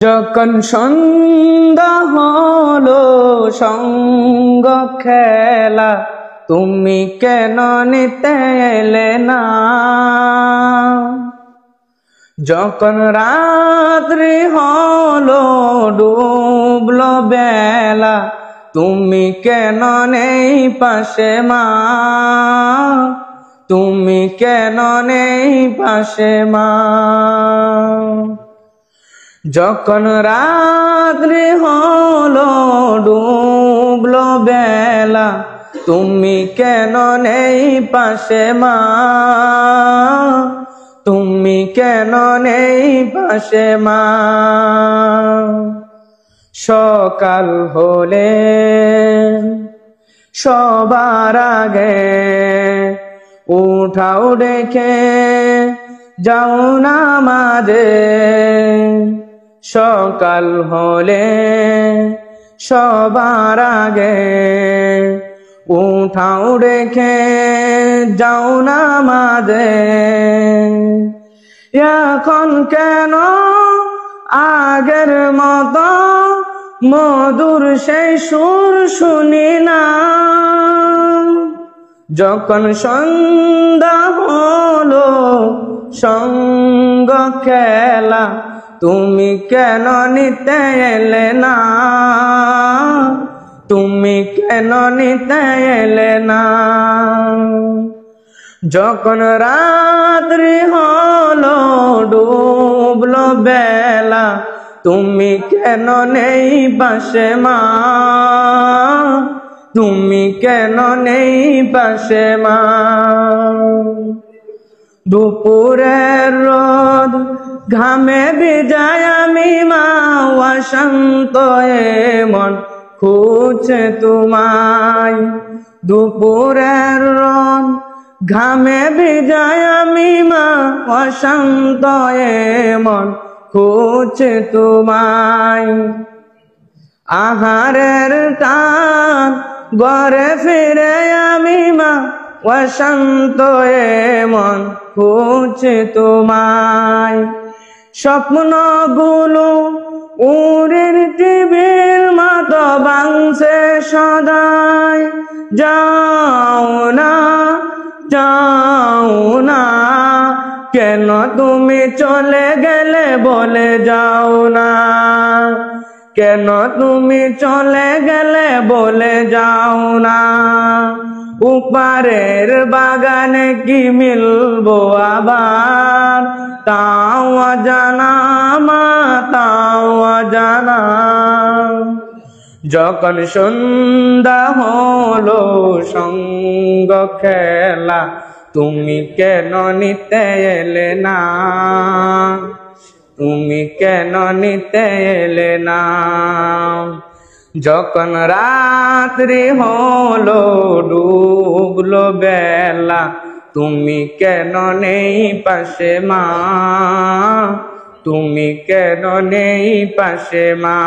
যখন সন্ধ্যা হলো সঙ্গ খেলা, তুমি কেন নিতে এলে না? যখন রাত্রি হলো ডুবলো বেলা, তুমি কেন নেই পাশে মা? তুমি কেন নেই পাশে মা? যখন রাত্রি হলো ডুবলো বেলা, তুমি কেন নেই পাশে মা? তুমি কেন নেই পাশে মা? সকাল হলে সবার আগে উঠাও ডেকে যাও নামাজে। সকাল হলে সবার আগে উঠাও ডেকে যাও নামাজে। এখন কেন আগের মতো মধুর সেই সুর শুনি না? যখন সন্ধ্যা হলো সঙ্গ খেলা, তুমি কেন নিতে এলে না? তুমি কেন নিতে এলে না? যখন রাত্রি হলো ডুবলো বেলা, তুমি কেন নেই পাশে মা? তুমি কেন নেই পাশে মা? দুপুরের রোদ ঘামে ভিজায় আমি মা, অশান্ত মন খুঁজছে তোমায়। দুপুরের রোদ ঘামে ভিজায় আমি মা, অশান্ত মন খুঁজছে তোমায়। আহারের টান ঘরে ফিরে আমি মা, অশান্ত মন খুঁজছে তোমায়। স্বপ্নগুলো উড়ির টিভির মতো ভাঙছে সদাই। যাও না, যাও না, কেন তুমি চলে গেলে বলে যাও না? কেন তুমি চলে গেলে বলে যাও না? উপারের বাগানে কি মিলবো আবার, তাও অজানা মা, তাও অজানা। যখন সন্ধ্যা হলো সঙ্গ খেলা, তুমি কেন নিতে এলে না? তুমি কেন নিতে এলে না? যখন রাত্রি হলো ডুবলো বেলা, তুমি কেন নেই পাশে মা? তুমি কেন নেই পাশে মা?